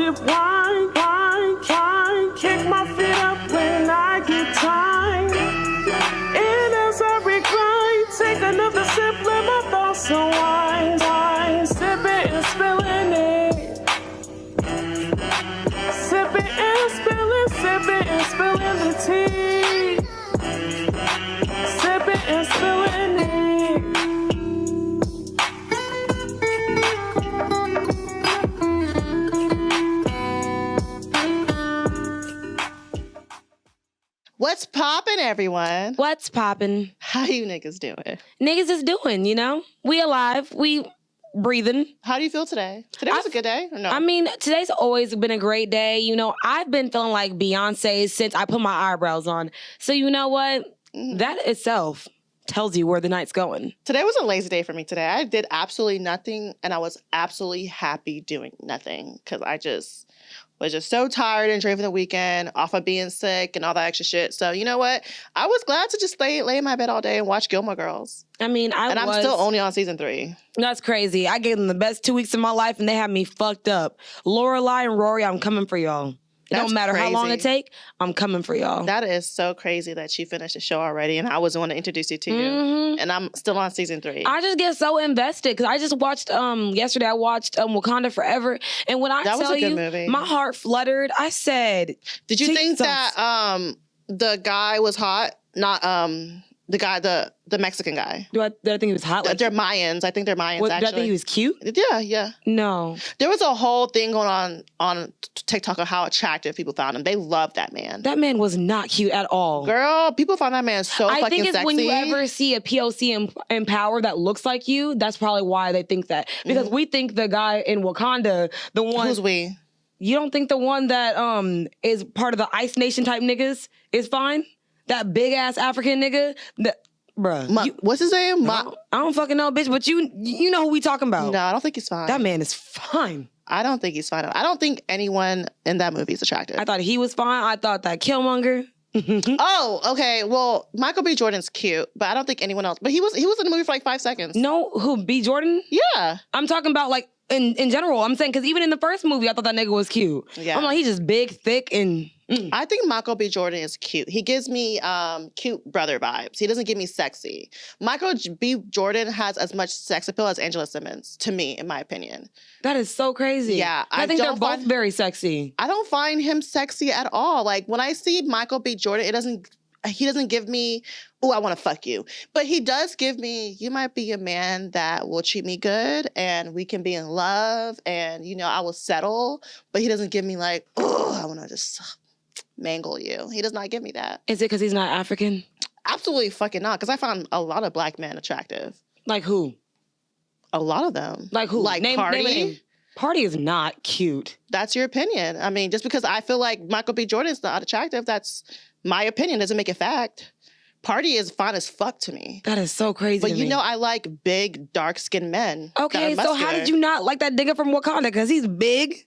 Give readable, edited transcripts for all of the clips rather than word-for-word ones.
sip wine, wine, wine. Kick my feet up when I get time. And as I recline, take another sip, let my thoughts unwind. Wine, sipping and spilling it. Sipping and spilling the tea. Sipping and spilling it. What's poppin', everyone? What's poppin'? How you niggas doing? Niggas is doing, you know? We alive. We breathing. How do you feel today? Today was a good day, or no? I mean, today's always been a great day. You know, I've been feeling like Beyonce since I put my eyebrows on. So you know what? That itself tells you where the night's going. Today was a lazy day for me today. I did absolutely nothing, and I was absolutely happy doing nothing because I just was just so tired and drained from the weekend, off of being sick and all that extra shit. So you know what? I was glad to just lay in my bed all day and watch Gilmore Girls. I mean, I'm still only on season 3. That's crazy. I gave them the best 2 weeks of my life, and they had me fucked up. Lorelai and Rory, I'm coming for y'all. It don't matter how long it take, I'm coming for y'all. That is so crazy that you finished the show already, and I was the one to introduce you to you. And I'm still on season 3. I just get so invested because I just watched yesterday. I watched Wakanda Forever, and when I that was tell a good you, movie. My heart fluttered. I said, "Did you think that the guy was hot? Not the guy, the Mexican guy. Do I think he was hot? Like, they're Mayans. I think they're Mayans, actually. Do I think he was cute? Yeah. No. There was a whole thing going on TikTok of how attractive people found him. They loved that man. That man was not cute at all. Girl, people found that man so fucking sexy. I think it's when you ever see a POC in power that looks like you, that's probably why they think that. Because we think the guy in Wakanda, the one... Who's we? You don't think the one that is part of the Ice Nation type niggas is fine? That big-ass African nigga? Bruh. What's his name? I don't fucking know, bitch, but you know who we talking about. No, I don't think he's fine. That man is fine. I don't think he's fine. I don't think anyone in that movie is attractive. I thought he was fine. I thought that Killmonger. Oh, okay. Well, Michael B. Jordan's cute, but I don't think anyone else. But he was in the movie for like 5 seconds. No, who? B. Jordan? Yeah. I'm talking about like in general. I'm saying because even in the first movie, I thought that nigga was cute. Yeah. I'm like, he's just big, thick, and... I think Michael B. Jordan is cute. He gives me cute brother vibes. He doesn't give me sexy. Michael B. Jordan has as much sex appeal as Angela Simmons, to me, in my opinion. That is so crazy. Yeah. I think they're both very sexy. I don't find him sexy at all. Like, when I see Michael B. Jordan, he doesn't give me, oh, I want to fuck you. But he does give me, you might be a man that will treat me good and we can be in love and, I will settle. But he doesn't give me like, oh, I want to just mangle you. He does not give me that. Is it because he's not African? Absolutely fucking not. Because I found a lot of black men attractive. Like who? A lot of them. Like who? Like Party. Name. Party is not cute. That's your opinion. I mean, just because I feel like Michael B. Jordan is not attractive, that's my opinion. Doesn't make it fact. Party is fine as fuck to me. That is so crazy. But I like big, dark-skinned men. Okay, so how did you not like that nigga from Wakanda? Because he's big.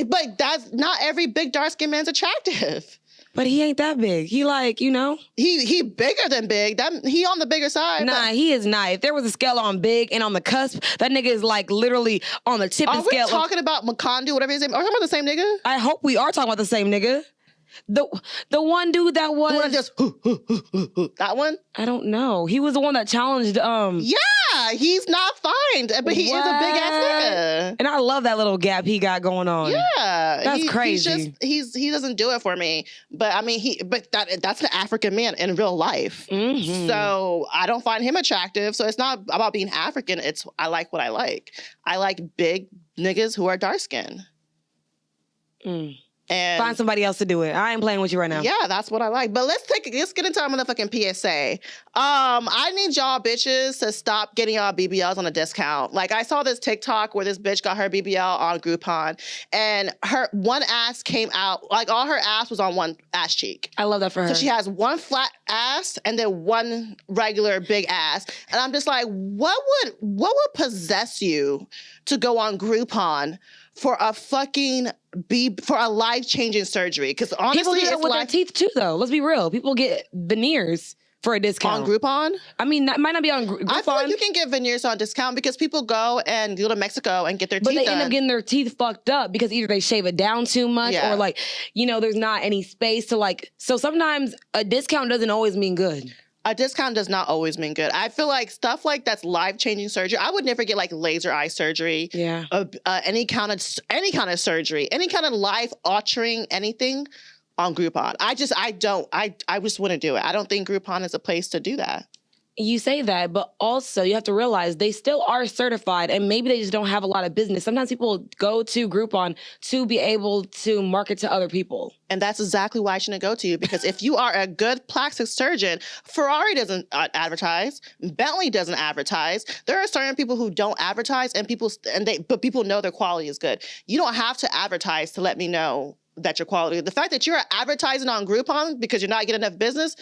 But that's not every big dark-skinned man's attractive. But he ain't that big. He like, He bigger than big. He on the bigger side. Nah, he is not. If there was a scale on big and on the cusp, that nigga is like literally on the tip of the scale. Are we talking about Makandu, whatever his name? Are we talking about the same nigga? I hope we are talking about the same nigga. The one dude that was... The one that just... That one? I don't know. He was the one that challenged... Yeah, he's not fine, but he is a big-ass nigga. And I love that little gap he got going on. Yeah. That's crazy. He doesn't do it for me. But I mean, that's an African man in real life. Mm-hmm. So I don't find him attractive. So it's not about being African. I like what I like. I like big niggas who are dark-skinned. And find somebody else to do it. I ain't playing with you right now. Yeah, that's what I like. But let's get into our motherfucking PSA. I need y'all bitches to stop getting y'all BBLs on a discount. Like, I saw this TikTok where this bitch got her BBL on Groupon, and her one ass came out, like all her ass was on one ass cheek. I love that for her. So she has one flat ass and then one regular big ass. And I'm just like, what would possess you to go on Groupon for a fucking for a life-changing surgery? Because honestly, people get it with their teeth too, though. Let's be real. People get veneers for a discount. On Groupon? I mean, that might not be on Groupon. I feel like you can get veneers on discount because people go to Mexico and get their but teeth they done. end up getting their teeth fucked up because either they shave it down too much Yeah. or like, there's not any space to like. So sometimes a discount doesn't always mean good. A discount does not always mean good. I feel like stuff like that's life-changing surgery. I would never get like laser eye surgery. Yeah. Any kind of surgery, any kind of life-altering anything on Groupon. I just wouldn't do it. I don't think Groupon is a place to do that. You say that, but also you have to realize they still are certified and maybe they just don't have a lot of business. Sometimes people go to Groupon to be able to market to other people. And that's exactly why I shouldn't go to you, because if you are a good plastic surgeon, Ferrari doesn't advertise, Bentley doesn't advertise. There are certain people who don't advertise but people know their quality is good. You don't have to advertise to let me know that your quality. The fact that you're advertising on Groupon because you're not getting enough business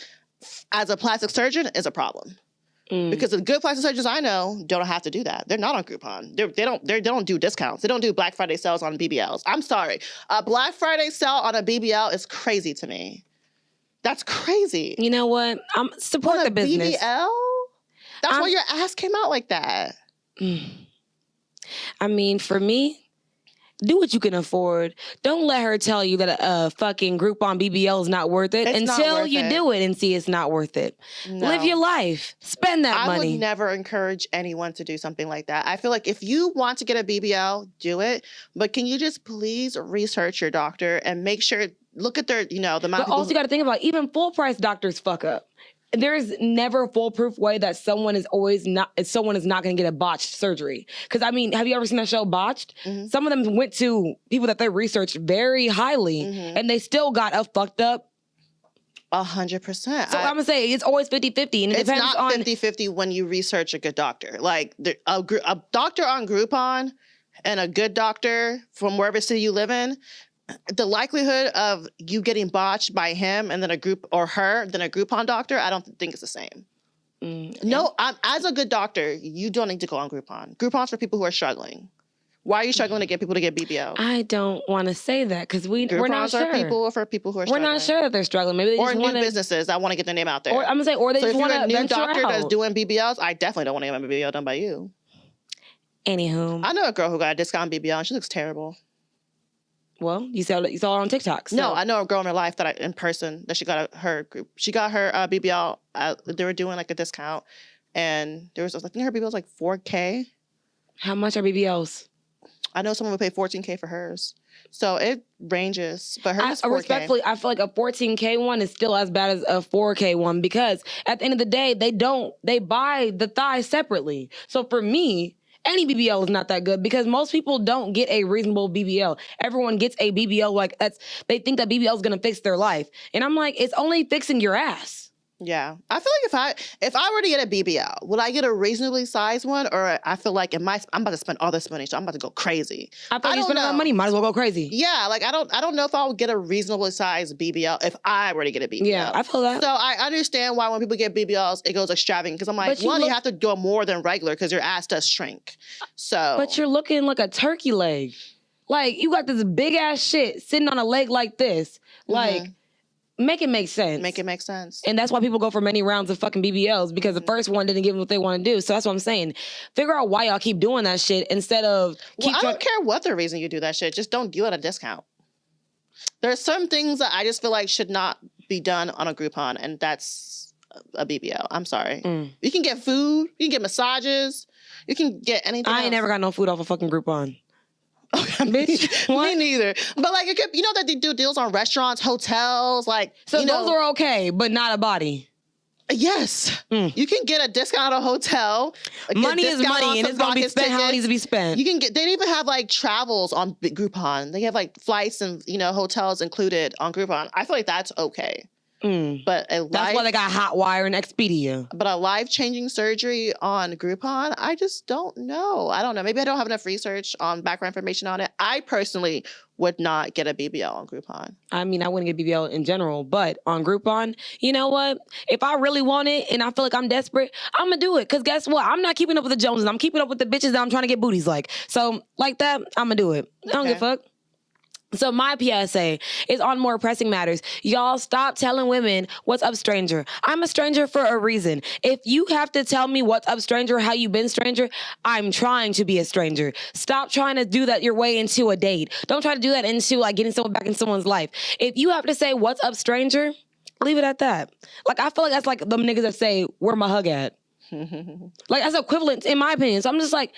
as a plastic surgeon is a problem. Because the good plastic surgeons I know don't have to do that. They're not on Groupon. They don't do discounts. They don't do Black Friday sales on BBLs. I'm sorry. A Black Friday sale on a BBL is crazy to me. That's crazy. You know what? Support the business. BBL? That's why your ass came out like that. I mean, for me, do what you can afford. Don't let her tell you that a fucking Groupon BBL is not worth it until you do it and see it's not worth it. No. Live your life. Spend that money. I would never encourage anyone to do something like that. I feel like if you want to get a BBL, do it. But can you just please research your doctor and make sure, look at their, the amount of But people. also you got to think about even full price doctors fuck up. There's never a foolproof way that someone is not going to get a botched surgery. Because I mean, have you ever seen that show Botched? Mm-hmm. Some of them went to people that they researched very highly, and they still got a fucked up. 100%. So I'm gonna say it's always 50-50, and it depends not on 50-50 when you research a good doctor. Like a doctor on Groupon and a good doctor from wherever city you live in. The likelihood of you getting botched by him and then a Groupon doctor, I don't think it's the same. No, as a good doctor, you don't need to go on Groupon. Groupon's for people who are struggling. Why are you struggling to get people to get BBL? I don't want to say that because we're not sure. Groupons are for people who are struggling. We're not sure that they're struggling. Maybe they or just new businesses that want to get their name out there. Or I'm gonna say, or they just want to venture out. If you're a new doctor that's doing BBLs, I definitely don't want to get my BBL done by you. Anywho, I know a girl who got a discount BBL and she looks terrible. Well, you saw it on TikTok. So. No, I know a girl in real life in person that she got her BBL. They were doing like a discount, and I think her BBL was like $4K. How much are BBLs? I know someone would pay $14K for hers, so it ranges. But hers is $4K. Respectfully, I feel like a $14K one is still as bad as a $4K one because at the end of the day, they buy the thighs separately. So for me, any BBL is not that good because most people don't get a reasonable BBL. Everyone gets a BBL they think that BBL is gonna fix their life, and I'm like, it's only fixing your ass. Yeah, I feel like if I were to get a BBL, would I get a reasonably sized one, or I feel like I'm about to spend all this money, so I'm about to go crazy. I feel like you spend all that money, might as well go crazy. Yeah, like I don't know if I would get a reasonably sized BBL if I were to get a BBL. Yeah, I feel that. So I understand why when people get BBLs, it goes extravagant because I'm like, you have to go more than regular because your ass does shrink. So, but you're looking like a turkey leg. Like you got this big ass shit sitting on a leg like this, like. Make it make sense. Make it make sense. And that's why people go for many rounds of fucking BBLs because the first one didn't give them what they want to do. So that's what I'm saying. Figure out why y'all keep doing that shit instead of I don't care what the reason you do that shit. Just don't do it at a discount. There are some things that I just feel like should not be done on a Groupon, and that's a BBL. I'm sorry. You can get food. You can get massages. You can get anything I ain't never got no food off a fucking Groupon. Bitch, me neither. But like, that they do deals on restaurants, hotels, like. So those are okay, but not a body. Yes, you can get a discount at a hotel. Money is money, and it's gonna be spent how it needs to be spent. You can get. They even have like travels on Groupon. They have like flights and hotels included on Groupon. I feel like that's okay. But that's why they got Hotwire and Expedia. But a life-changing surgery on Groupon, I just don't know. I don't know. Maybe I don't have enough research on background information on it. I personally would not get a BBL on Groupon. I mean, I wouldn't get BBL in general, but on Groupon, you know what? If I really want it and I feel like I'm desperate, I'm gonna do it. Because guess what? I'm not keeping up with the Joneses. I'm keeping up with the bitches that I'm trying to get booties like. So, like that, I'm gonna do it. I don't give a fuck. So my PSA is on more pressing matters. Y'all stop telling women what's up, stranger. I'm a stranger for a reason. If you have to tell me what's up, stranger, how you been, stranger, I'm trying to be a stranger. Stop trying to do that your way into a date. Don't try to do that into like getting someone back in someone's life. If you have to say what's up, stranger, leave it at that. Like I feel like that's like them niggas that say, where my hug at? Like that's equivalent in my opinion. So I'm just like,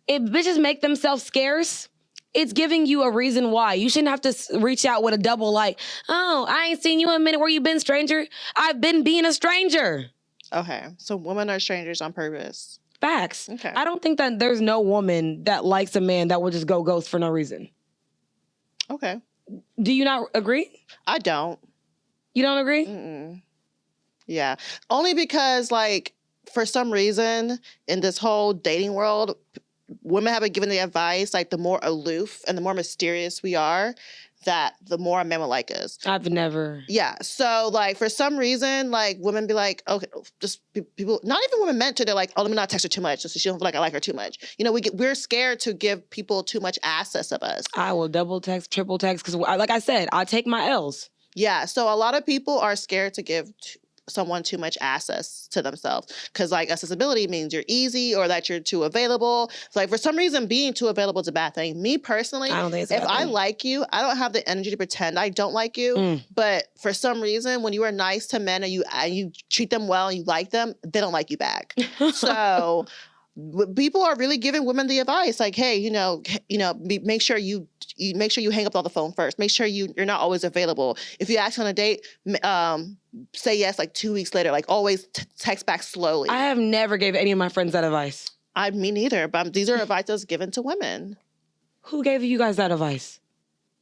if bitches make themselves scarce, it's giving you a reason why. You shouldn't have to reach out with a double like, oh, I ain't seen you in a minute. Where you been, stranger? I've been being a stranger. Okay, so women are strangers on purpose. Facts. Okay. I don't think that there's no woman that likes a man that will just go ghost for no reason. Okay. Do you not agree? I don't. You don't agree? Mm-mm. Yeah. Only because, like, for some reason, in this whole dating world, women have been given the advice, like, the more aloof and the more mysterious we are, that the more men will like us. I've never. Yeah. So, like, for some reason, like, women be like, okay, just people, not even women meant to, they're like, oh, let me not text her too much so she don't feel like I like her too much. You know, we're scared to give people too much access of us. I will double text, triple text, because like I said, I take my L's. Yeah. So a lot of people are scared to give someone too much access to themselves because like accessibility means you're easy or that you're too available. So, like for some reason being too available is a bad thing. Me personally, I don't think it's a if bad I thing. like you, I don't have the energy to pretend I don't like you. But for some reason, when you are nice to men and you treat them well and you like them, they don't like you back. So people are really giving women the advice like, hey, make sure you make sure you hang up on the phone first. Make sure you're not always available. If you ask on a date, say yes like 2 weeks later. Like always text back slowly. I have never gave any of my friends that advice. Me neither, but these are advices given to women. Who gave you guys that advice?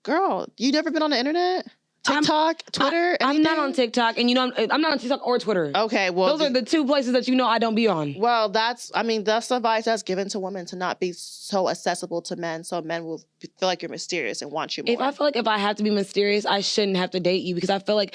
Girl, you never been on the internet? TikTok, Twitter? I'm not anything? on TikTok, and I'm not on TikTok or Twitter. Okay, well, those are the two places that I don't be on. Well, that's advice that's given to women to not be so accessible to men, so men will feel like you're mysterious and want you more. If I feel like if I have to be mysterious, I shouldn't have to date you because I feel like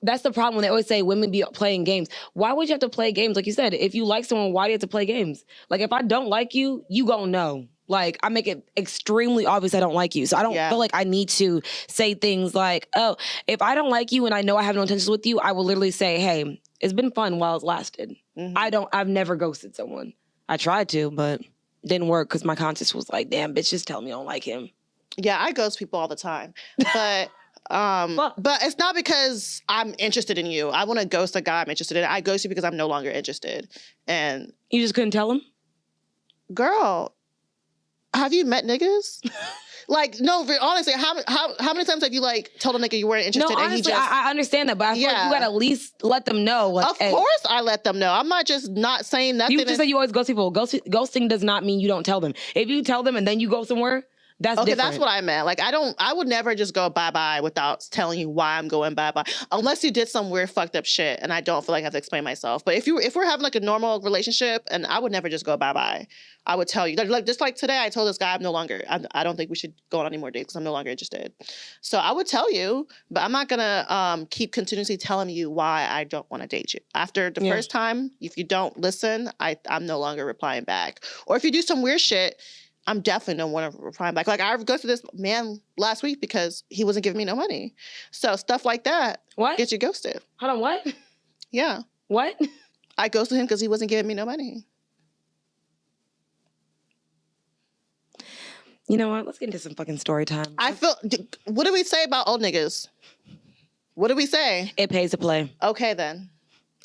that's the problem when they always say women be playing games. Why would you have to play games? Like you said, if you like someone, why do you have to play games? Like if I don't like you, you gonna know. Like, I make it extremely obvious I don't like you. So I don't feel like I need to say things like, oh, if I don't like you and I know I have no intentions with you, I will literally say, hey, it's been fun while it's lasted. Mm-hmm. I've never ghosted someone. I tried to, but didn't work because my conscience was like, damn, bitch, just tell me you don't like him. Yeah, I ghost people all the time. But but it's not because I'm interested in you. I want to ghost a guy I'm interested in. I ghost you because I'm no longer interested. And you just couldn't tell him? Girl, have you met niggas? Like, no, honestly, how many times have you like told a nigga you weren't interested? No, honestly, I understand that, but I feel like you gotta at least let them know. Like, of course, I let them know. I'm not just not saying nothing. You just said you always ghost people. Ghosting does not mean you don't tell them. If you tell them and then you go somewhere, that's different. That's what I meant. Like, I would never just go bye-bye without telling you why I'm going bye-bye. Unless you did some weird fucked up shit and I don't feel like I have to explain myself. But if we're having like a normal relationship, and I would never just go bye-bye. I would tell you. Like, just like today, I told this guy I don't think we should go on any more dates because I'm no longer interested. So I would tell you, but I'm not gonna keep continuously telling you why I don't want to date you. After the first time, if you don't listen, I'm no longer replying back. Or if you do some weird shit, I'm definitely don't want to reply back. Like I go to this man last week because he wasn't giving me no money. So stuff like that gets you ghosted. Hold on, what? Yeah. What? I ghosted him because he wasn't giving me no money. You know what? Let's get into some fucking story time. What do we say about old niggas? What do we say? It pays to play. Okay, then.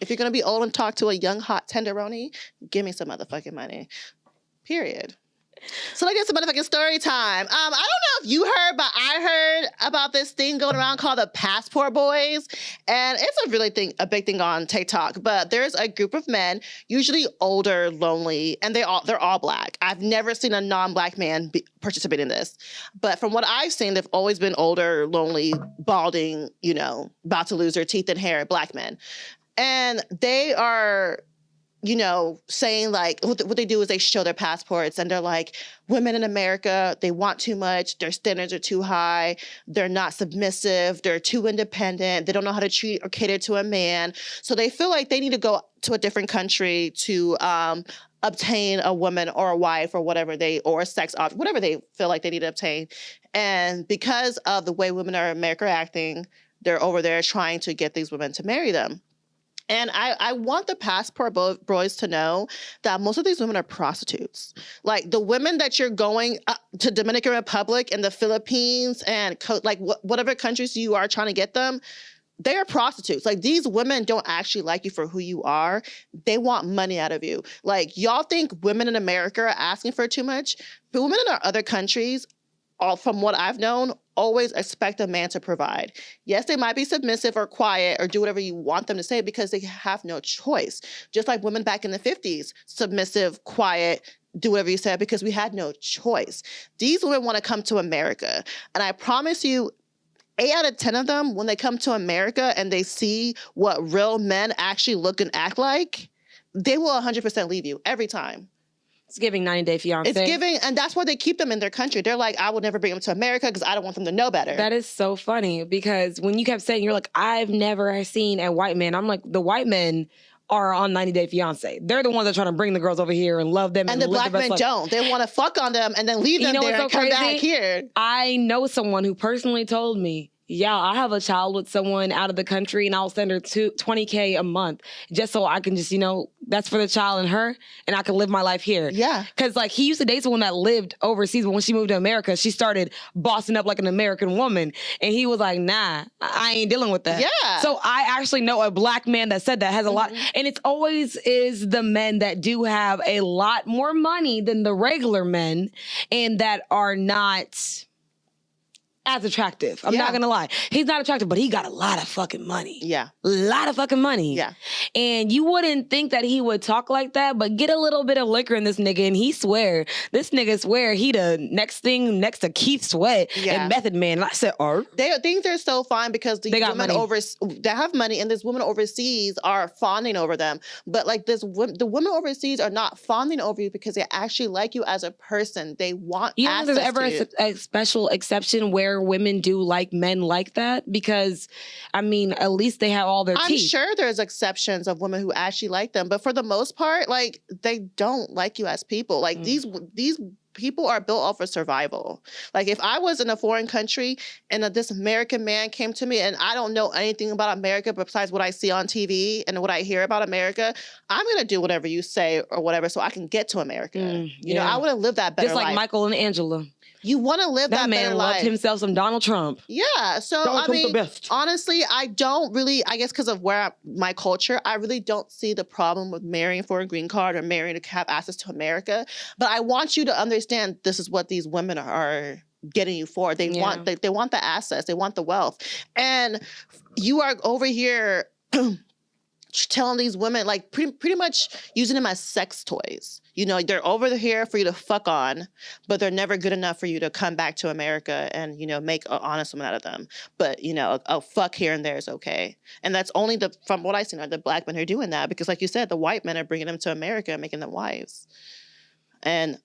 If you're going to be old and talk to a young, hot tenderoni, give me some motherfucking money. Period. So let's get some motherfucking story time. I don't know if you heard, but I heard about this thing going around called the Passport Boys. And it's a big thing on TikTok. But there's a group of men, usually older, lonely, and they're all black. I've never seen a non-black man participate in this. But from what I've seen, they've always been older, lonely, balding, about to lose their teeth and hair, black men. And they are saying like, what they do is they show their passports and they're like, women in America, they want too much. Their standards are too high. They're not submissive. They're too independent. They don't know how to treat or cater to a man. So they feel like they need to go to a different country to obtain a woman or a wife or whatever or a sex object, whatever they feel like they need to obtain. And because of the way women in America are acting, they're over there trying to get these women to marry them. And I want the passport boys to know that most of these women are prostitutes. Like the women that you're going to Dominican Republic and the Philippines and whatever countries you are trying to get them, they are prostitutes. Like these women don't actually like you for who you are. They want money out of you. Like y'all think women in America are asking for too much, but women in our other countries, all from what I've known, always expect a man to provide. Yes, they might be submissive or quiet or do whatever you want them to say because they have no choice. Just like women back in the 50s, submissive, quiet, do whatever you said because we had no choice. These women want to come to America. And I promise you, 8 out of 10 of them, when they come to America and they see what real men actually look and act like, they will 100% leave you every time. It's giving 90 Day Fiancé. It's giving, and that's why they keep them in their country. They're like, I will never bring them to America because I don't want them to know better. That is so funny because when you kept saying, you're like, I've never seen a white man. I'm like, the white men are on 90 Day Fiancé. They're the ones that are trying to bring the girls over here and love them. And the black men don't. They want to fuck on them and then leave them there and come back here. I know someone who personally told me, yeah, I have a child with someone out of the country and I'll send her $20K a month just so I can just, that's for the child and her and I can live my life here. Yeah. Because like he used to date someone that lived overseas, but when she moved to America, she started bossing up like an American woman. And he was like, nah, I ain't dealing with that. Yeah. So I actually know a black man that said that has a lot. And it's always is the men that do have a lot more money than the regular men and that are not as attractive. I'm not gonna lie. He's not attractive, but he got a lot of fucking money. Yeah. A lot of fucking money. Yeah. And you wouldn't think that he would talk like that, but get a little bit of liquor in this nigga and this nigga swear he the next thing next to Keith Sweat and Method Man. And I said, They think they're so fine because the women they have money and these women overseas are fawning over them. But like the women overseas are not fawning over you because they actually like you as a person. They want access there's ever to you. a special exception where women do like men like that? Because, I mean, at least they have all their teeth. I'm sure there's exceptions of women who actually like them, but for the most part, like, they don't like you as people. Like, these people are built off of survival. Like, if I was in a foreign country and this American man came to me and I don't know anything about America besides what I see on TV and what I hear about America, I'm going to do whatever you say or whatever so I can get to America. You know, I would have lived that better life. Just like Michael and Angela. You want to live that better life. That man loved himself some Donald Trump. Yeah. So, Donald Trump's the best. Honestly, I don't really, I guess because of my culture, I really don't see the problem with marrying for a green card or marrying to have access to America. But I want you to understand this is what these women are getting you for. They want the assets. They want the wealth. And you are over here telling these women, like, pretty much using them as sex toys. You know, they're over here for you to fuck on, but they're never good enough for you to come back to America and, make an honest woman out of them. But, a fuck here and there is okay. And that's only from what I've seen, are the black men who are doing that. Because like you said, the white men are bringing them to America and making them wives. And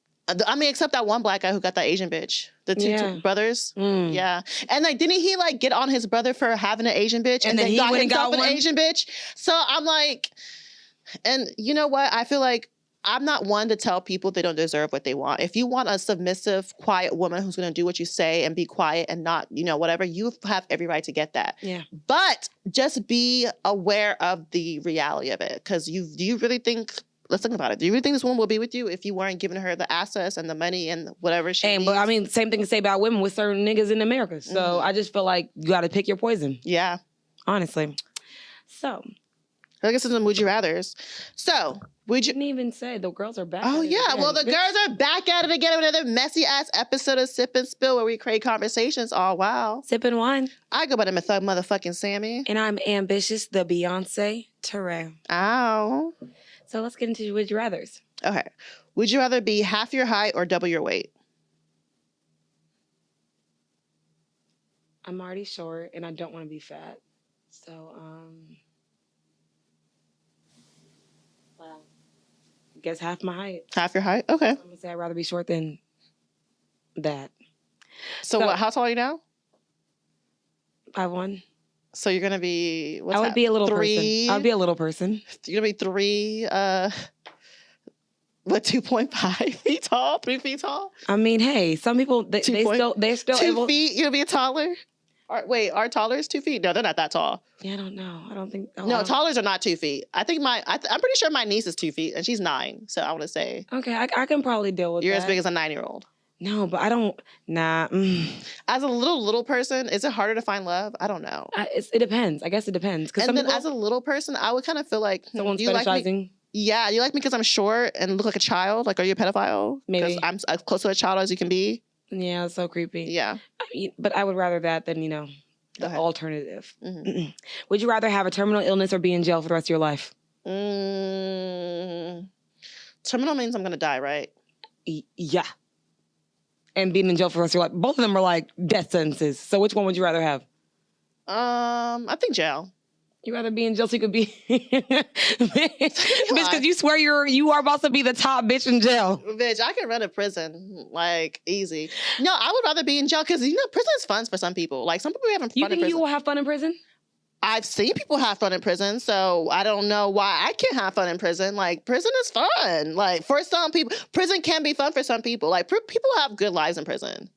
except that one black guy who got that Asian bitch. The two brothers. Yeah. And didn't he get on his brother for having an Asian bitch and then he got himself an Asian bitch? So I'm like, and you know what? I feel like I'm not one to tell people they don't deserve what they want. If you want a submissive, quiet woman who's going to do what you say and be quiet and not, whatever, you have every right to get that. Yeah. But just be aware of the reality of it. Because do you really think, let's think about it. Do you really think this woman will be with you if you weren't giving her the access and the money and whatever she needs? But I mean, same thing to say about women with certain niggas in America. So I just feel like you got to pick your poison. Yeah. Honestly. So. I guess it's the Would You Rathers. So, you didn't even say the girls are back. Oh, yeah. Well, the girls are back at it again with another messy-ass episode of Sip and Spill where we create conversations all wow. Sipping wine. I go by the motherfucking Sammy. And I'm ambitious, the Beyonce Terrell. Ow. So let's get into Would You Rathers. Okay. Would you rather be half your height or double your weight? I'm already short and I don't want to be fat. So, well, I guess half my height. Half your height? Okay. I'm going to say I'd rather be short than that. So what, how tall are you now? 5'1". So you're going to be, I would be a little person. I would be a little person. You're going to be 3, What, 2.5 feet tall? 3 feet tall? I mean, hey, some people they're still 2 able. feet? You'll be taller? Wait, are tallers 2 feet? No, they're not that tall. Yeah, I don't know. I don't think. No, tallers are not 2 feet. I think I'm pretty sure my niece is 2 feet and she's 9. So I want to say. Okay, I can probably deal with You're that. as big as a 9-year-old. No, but I don't. Nah. As a little person, is it harder to find love? I don't know. It depends. I guess it depends. And then as a little person, I would kind of feel like someone's you fetishizing. like me? Yeah, you like me because I'm short and look like a child? Like, are you a pedophile? Maybe. Because I'm as close to a child as you can be. Yeah, it's so creepy. Yeah. I mean, but I would rather that than the alternative. Mm-hmm. Would you rather have a terminal illness or be in jail for the rest of your life? Terminal means I'm gonna die, right? Yeah. And being in jail for the rest of your life. Both of them are like death sentences. So which one would you rather have? I think jail. You rather be in jail so you could be bitch, because you swear you are about to be the top bitch in jail. Bitch, I can run a prison like easy. No, I would rather be in jail because prison is fun for some people. Like some people be having fun in prison. You think you will have fun in prison? I've seen people have fun in prison, so I don't know why I can't have fun in prison. Like, prison is fun. Like, for some people, prison can be fun for some people. Like, people have good lives in prison.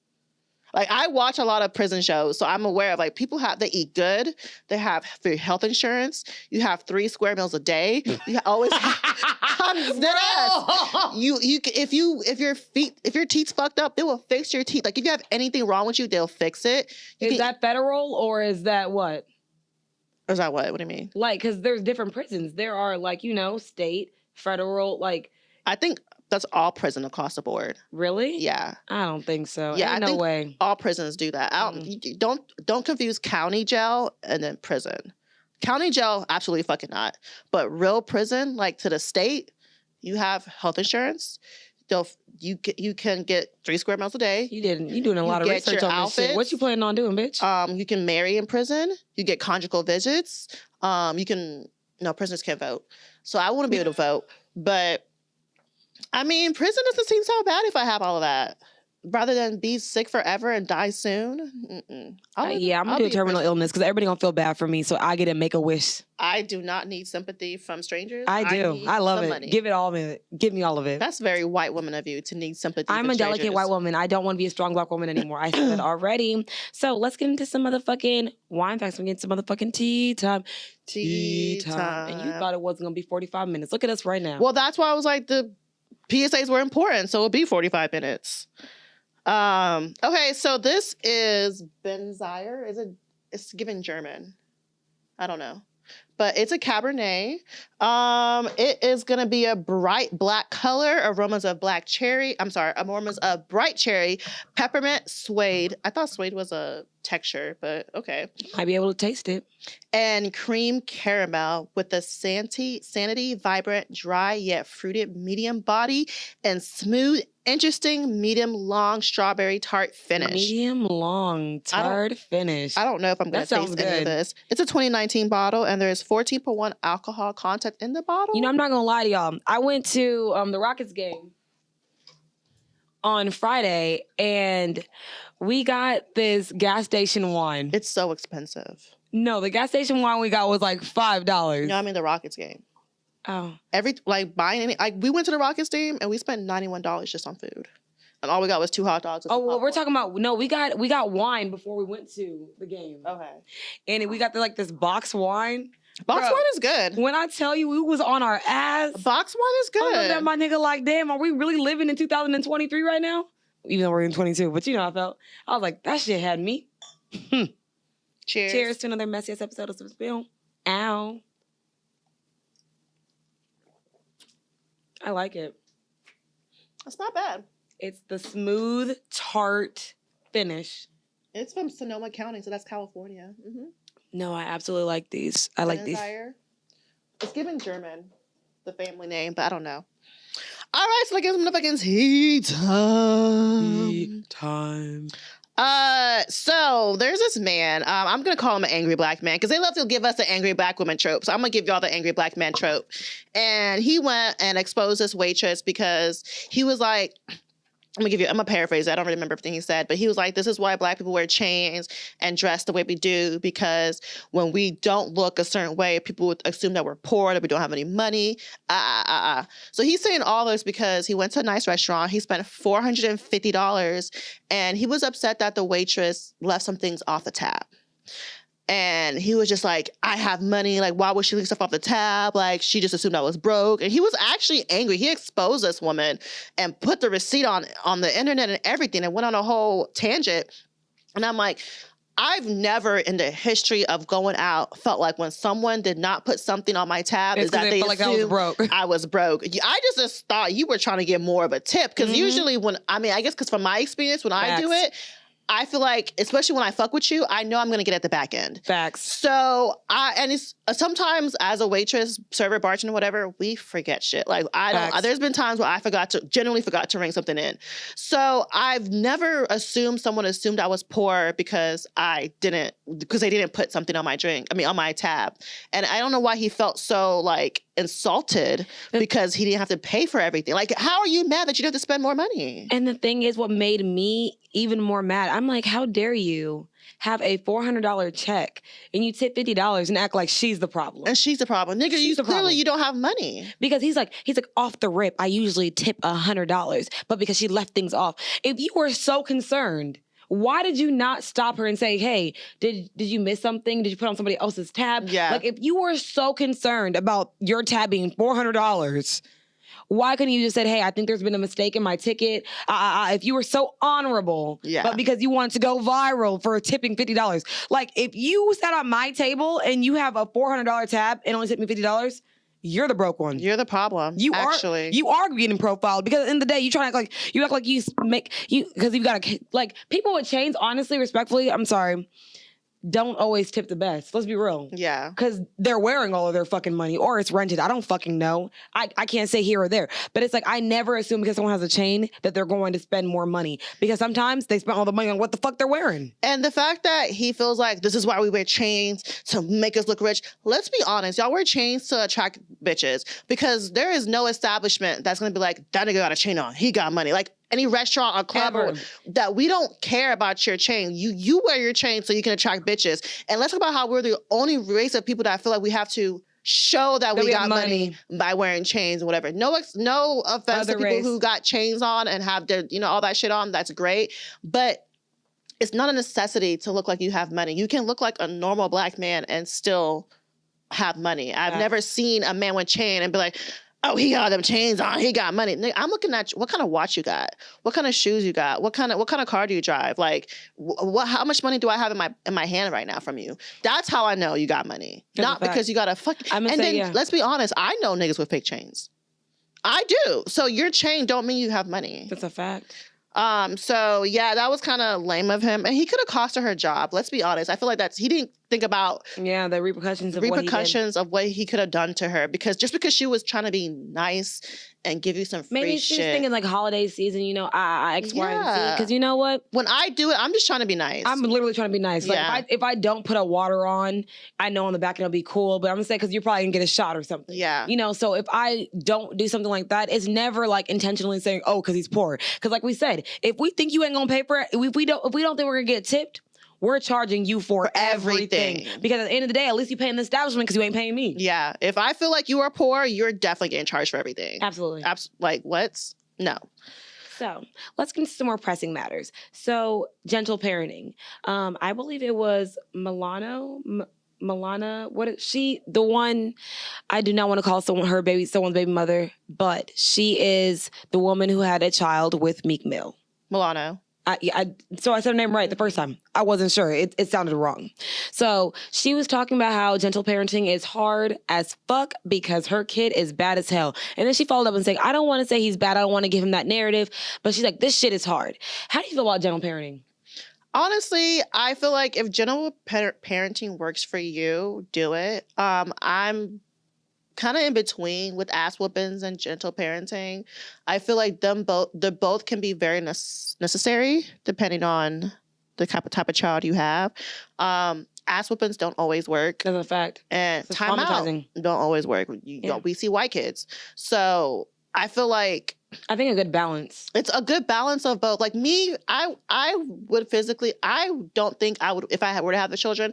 Like, I watch a lot of prison shows, so I'm aware of, like, they eat good. They have free health insurance. You have 3 square meals a day. You always I'm dead ass. If your teeth's fucked up, they will fix your teeth. Like, if you have anything wrong with you, they'll fix it. Is that federal or is that what? Or is that what? What do you mean? Like, because there's different prisons. There are, like, state, federal, like... I think that's all prison across the board. Really? Yeah. I don't think so. Yeah, no way. All prisons do that. Don't confuse county jail and then prison. County jail, absolutely fucking not. But real prison, like to the state, you have health insurance. You can get 3 square meals a day. You doing a lot of research on this shit. What you planning on doing, bitch? You can marry in prison. You get conjugal visits. Prisoners can't vote. So I want to be able to vote. But I mean, prison doesn't seem so bad if I have all of that. Rather than be sick forever and die soon. I'm gonna do a terminal illness because everybody gonna feel bad for me, so I get to make a wish. I do not need sympathy from strangers. I do. I love it. Money. Give it all of it. Give me all of it. That's very white woman of you to need sympathy. I'm a strangers. delicate white woman. I don't want to be a strong black woman anymore. I said that already. So let's get into some motherfucking wine facts. We get some motherfucking tea time. Tea time. And you thought it wasn't gonna be 45 minutes. Look at us right now. Well, that's why I was like the PSAs were important, so it'll be 45 minutes. Okay, so this is Benzyre. It's given German. I don't know. But it's a Cabernet. It is going to be a bright black color, aromas of bright cherry, peppermint, suede. I thought suede was a texture, but okay. Might be able to taste it. And cream caramel with the sanity, vibrant, dry yet fruited medium body and smooth, interesting, medium long strawberry tart finish. Medium long tart finish. I don't know if I'm going to taste any of this. It's a 2019 bottle, and there's 14.1 alcohol content in the bottle. I'm not going to lie to y'all. I went to the Rockets game on Friday, and we got this gas station wine. It's so expensive. No, the gas station wine we got was like $5. No, I mean the Rockets game. Oh. We went to the Rockets game and we spent $91 just on food. And all we got was 2 hot dogs. We're talking about, no, we got wine before we went to the game. Okay. And we got this box wine. Box wine is good. When I tell you we was on our ass. Box wine is good. I looked at my nigga like, damn, are we really living in 2023 right now? Even though we're in 22, but how I felt. I was like, that shit had me. Cheers. Cheers to another messy ass episode of Some Spill. Ow. I like it. It's not bad. It's the smooth tart finish. It's from Sonoma County, so that's California. Mm-hmm. No, I absolutely like these. I like these. It's given German, the family name, but I don't know. All right, so let's get some motherfucking tea time. Tea time. So there's this man. I'm gonna call him an angry black man because they love to give us the angry black woman trope. So I'm gonna give y'all the angry black man trope. And he went and exposed this waitress because he was like, I'm gonna paraphrase it. I don't really remember everything he said, but he was like, this is why Black people wear chains and dress the way we do, because when we don't look a certain way, people would assume that we're poor, that we don't have any money. So he's saying all this because he went to a nice restaurant. He spent $450 and he was upset that the waitress left some things off the tab. And he was just like, I have money. Like, why would she leave stuff off the tab? Like, she just assumed I was broke. And he was actually angry. He exposed this woman and put the receipt on the internet and everything and went on a whole tangent. And I'm like, I've never in the history of going out felt like when someone did not put something on my tab It's is that they they felt like I was assumed broke. I was broke. I just thought you were trying to get more of a tip. Because usually I guess because from my experience, when I do Facts. it, I feel like, especially when I fuck with you, I know I'm going to get at the back end. Facts. So it's sometimes as a waitress, server, bartender, whatever, we forget shit. Like there's been times where I genuinely forgot to ring something in. So I've never assumed someone assumed I was poor because they didn't put something on on my tab. And I don't know why he felt so like insulted because he didn't have to pay for everything. Like, how are you mad that you didn't have to spend more money? And the thing is, what made me even more mad, I'm like, how dare you have a $400 check and you tip $50 and act like she's the problem? And she's the problem. Nigga, clearly you don't have money. Because he's like, off the rip, I usually tip $100, but because she left things off. If you were so concerned, why did you not stop her and say, hey, did you miss something? Did you put on somebody else's tab? Yeah. Like, if you were so concerned about your tab being $400, why couldn't you just said, hey, I think there's been a mistake in my ticket? If you were so honorable, but because you wanted to go viral for tipping $50. Like, if you sat on my table and you have a $400 tab and only tipped me $50, you're the broke one. You're the problem. You are getting profiled because at the end of the day, you act like because you've got like people with chains. Honestly, respectfully, I'm sorry, don't always tip the best. Let's be real. Yeah. Because they're wearing all of their fucking money or it's rented. I don't fucking know. I can't say here or there. But it's like, I never assume because someone has a chain that they're going to spend more money. Because sometimes they spend all the money on what the fuck they're wearing. And the fact that he feels like this is why we wear chains to make us look rich. Let's be honest. Y'all wear chains to attract bitches. Because there is no establishment that's going to be like, that nigga got a chain on. He got money. Like, any restaurant or club that we don't care about your chain. You wear your chain so you can attract bitches. And let's talk about how we're the only race of people that I feel like we have to show that we got money by wearing chains and whatever. No offense to people who got chains on and have their, all that shit on. That's great. But it's not a necessity to look like you have money. You can look like a normal Black man and still have money. I've never seen a man with chain and be like, oh, he got them chains on. He got money. I'm looking at what kind of watch you got, what kind of shoes you got, what kind of car do you drive? Like, how much money do I have in my hand right now from you? That's how I know you got money. Not because you got a let's be honest. I know niggas with fake chains. I do. So your chain don't mean you have money. That's a fact. So yeah, that was kind of lame of him, and he could have cost her job. Let's be honest. I feel like he didn't think about the repercussions of what he could have done to her because she was trying to be nice and give you some free shit. Maybe she was thinking like holiday season, X, Y, and Z. Because you know what? When I do it, I'm just trying to be nice. I'm literally trying to be nice. Like if I don't put a water on, I know on the back it'll be cool, but I'm gonna say because you're probably gonna get a shot or something. Yeah. So if I don't do something like that, it's never like intentionally saying, oh, because he's poor. Because like we said, if we think you ain't gonna pay for it, if we don't think we're gonna get tipped, we're charging you for everything. Because at the end of the day, at least you paying the establishment because you ain't paying me. Yeah. If I feel like you are poor, you're definitely getting charged for everything. Absolutely. Like what? No. So let's get into some more pressing matters. So gentle parenting. I believe it was Milana, what is she? The one, I do not want to call someone's baby mother, but she is the woman who had a child with Meek Mill. Milano. So I said her name right the first time. I wasn't sure. It sounded wrong. So she was talking about how gentle parenting is hard as fuck because her kid is bad as hell. And then she followed up and saying, I don't want to say he's bad. I don't want to give him that narrative. But she's like, this shit is hard. How do you feel about gentle parenting? Honestly, I feel like if gentle parenting works for you, do it. I'm kind of in between with ass whoopings and gentle parenting. I feel like they both can be very necessary depending on the type of child you have. Ass whoopings don't always work. That's a fact. And time out don't always work. We see white kids. So I feel like I think a good balance. It's a good balance of both. Like me, I would physically, I don't think I would, if I were to have the children,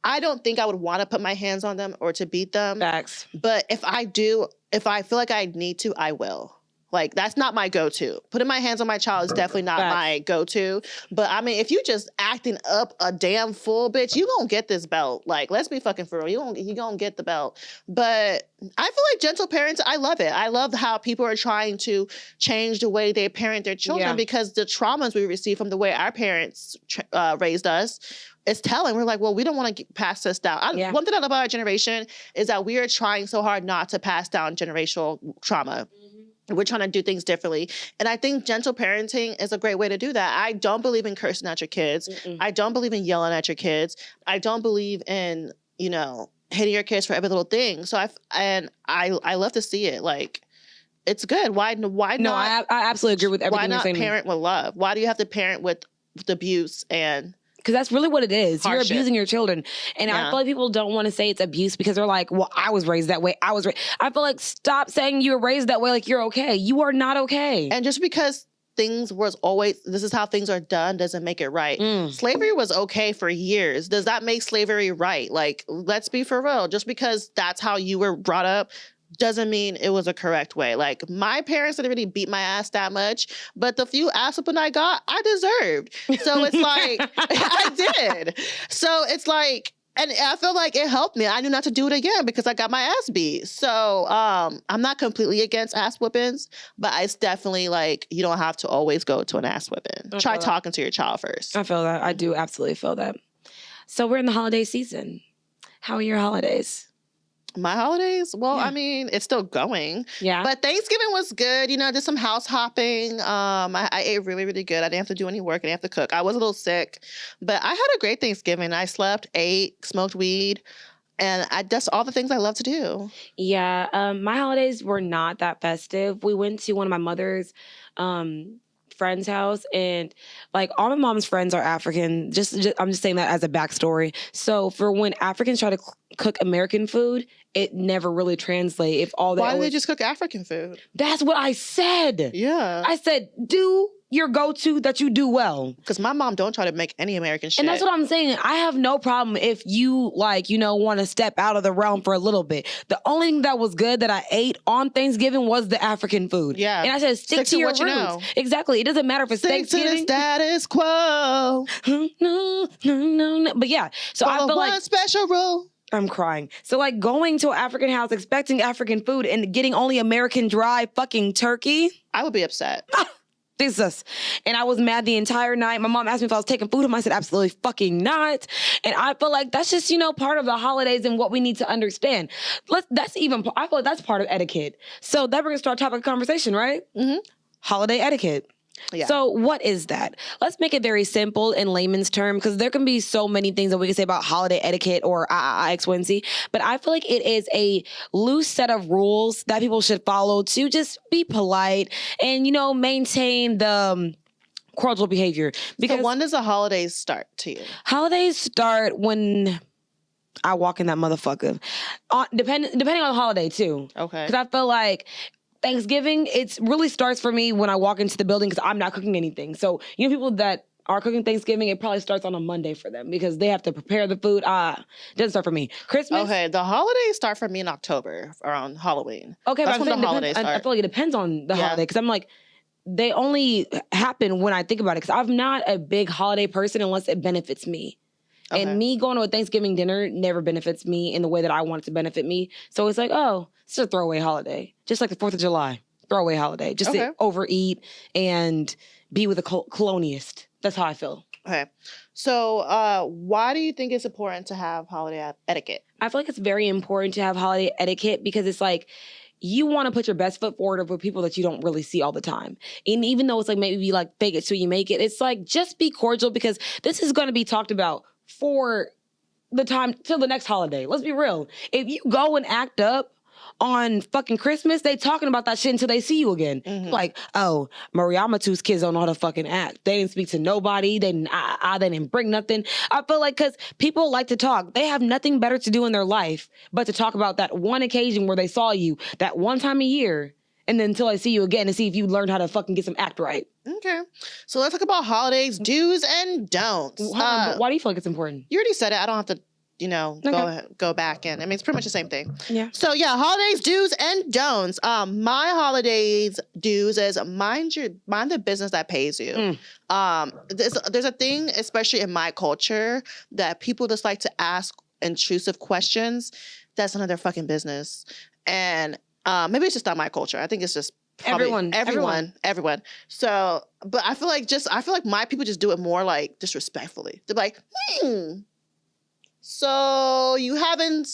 I don't think I would want to put my hands on them or to beat them. Facts. But if I do, if I feel like I need to, I will. Like, that's not my go-to. Putting my hands on my child is definitely not my go-to. But, I mean, if you just acting up a damn fool, bitch, you gonna get this belt. Like, let's be fucking for real. You gonna get the belt. But I feel like gentle parents, I love it. I love how people are trying to change the way they parent their children because the traumas we receive from the way our parents raised us, it's telling. We're like, well, we don't want to pass this down. One thing I love about our generation is that we are trying so hard not to pass down generational trauma. We're trying to do things differently. And I think gentle parenting is a great way to do that. I don't believe in cursing at your kids. I don't believe in yelling at your kids. I don't believe in, you know, hitting your kids for every little thing. So I love to see it. Like, it's good. Why not? No, I absolutely agree with everything you're saying. Why not parent with love? Why do you have to parent with abuse and... Because that's really what it is. Hardship. You're abusing your children. And I feel like people don't want to say it's abuse because they're like, well, I was raised that way. I feel like stop saying you were raised that way like you're okay. You are not okay. And just because things was always, this is how things are done, doesn't make it right. Slavery was okay for years. Does that make slavery right? Like, let's be for real. Just because that's how you were brought up doesn't mean it was a correct way. Like, my parents didn't really beat my ass that much, but the few ass whooping I got, I deserved. So it's like, I did. So it's like, and I feel like it helped me. I knew not to do it again because I got my ass beat. So I'm not completely against ass whoopings, but it's definitely like, you don't have to always go to an ass whipping. Try talking to your child first. I feel that. I do absolutely feel that. So we're in the holiday season. How are your holidays? My holidays? Well, I mean, it's still going. Yeah. But Thanksgiving was good. You know, did some house hopping. I ate really, really good. I didn't have to do any work. I didn't have to cook. I was a little sick. But I had a great Thanksgiving. I slept, ate, smoked weed. And that's all the things I love to do. Yeah. My holidays were not that festive. We went to one of my mother's friend's house, and like all my mom's friends are African. I'm just saying that as a backstory. So for when Africans try to cook American food, it never really translates. If all Why do they just cook African food? That's what I said. Yeah. I said, do your go-to that you do well. Because my mom don't try to make any American shit. And that's what I'm saying. I have no problem if you, like, you know, want to step out of the realm for a little bit. The only thing that was good that I ate on Thanksgiving was the African food. Yeah. And I said, stick to your roots. You know. Exactly. It doesn't matter if it's Thanksgiving. Stick to the status quo. No. But yeah. So I feel like special rule. I'm crying. So like going to an African house, expecting African food and getting only American dry fucking turkey. I would be upset. Jesus. And I was mad the entire night. My mom asked me if I was taking food home. I said, absolutely fucking not. And I feel like that's just, you know, part of the holidays and what we need to understand. I feel like that's part of etiquette. So that brings us to our topic of conversation, right? Mm-hmm. Holiday etiquette. Yeah. So what is that? Let's make it very simple in layman's term, because there can be so many things that we can say about holiday etiquette or X, Y, and Z. But I feel like it is a loose set of rules that people should follow to just be polite and, you know, maintain the cordial behavior. Because so when does the holidays start to you? Holidays start when I walk in that motherfucker. Depending on the holiday too. Okay. Because I feel like Thanksgiving, it really starts for me when I walk into the building because I'm not cooking anything. So, you know, people that are cooking Thanksgiving, it probably starts on a Monday for them because they have to prepare the food. It doesn't start for me. Christmas. Okay, the holidays start for me in October around Halloween. Okay, that's when the holidays start. I feel like it depends on the holiday because I'm like, they only happen when I think about it because I'm not a big holiday person unless it benefits me. Okay. And me going to a Thanksgiving dinner never benefits me in the way that I want it to benefit me. So it's like, oh, it's a throwaway holiday. Just like the 4th of July, throwaway holiday. Just to overeat and be with a colonialist. That's how I feel. Okay. So why do you think it's important to have holiday etiquette? I feel like it's very important to have holiday etiquette because it's like, you want to put your best foot forward with people that you don't really see all the time. And even though it's like maybe like fake it till you make it, it's like just be cordial because this is going to be talked about for the time till the next holiday. Let's be real. If you go and act up on fucking Christmas, they talking about that shit until they see you again. Mm-hmm. Like, oh, Mariamatu's kids don't know how to fucking act. They didn't speak to nobody. They didn't bring nothing. I feel like because people like to talk. They have nothing better to do in their life but to talk about that one occasion where they saw you that one time a year and then until I see you again to see if you learned how to fucking get some act right. Okay. So let's talk about holidays, do's and don'ts. But why do you feel like it's important? You already said it. I don't have to, Okay. go back in. I mean, it's pretty much the same thing. Yeah. So yeah, holidays, do's and don'ts. My holidays do's is mind the business that pays you. There's a thing, especially in my culture, that people just like to ask intrusive questions. That's none of their fucking business. And maybe it's just not my culture. I think it's just probably everyone. So, but I feel like my people just do it more like disrespectfully. They're like, so you haven't,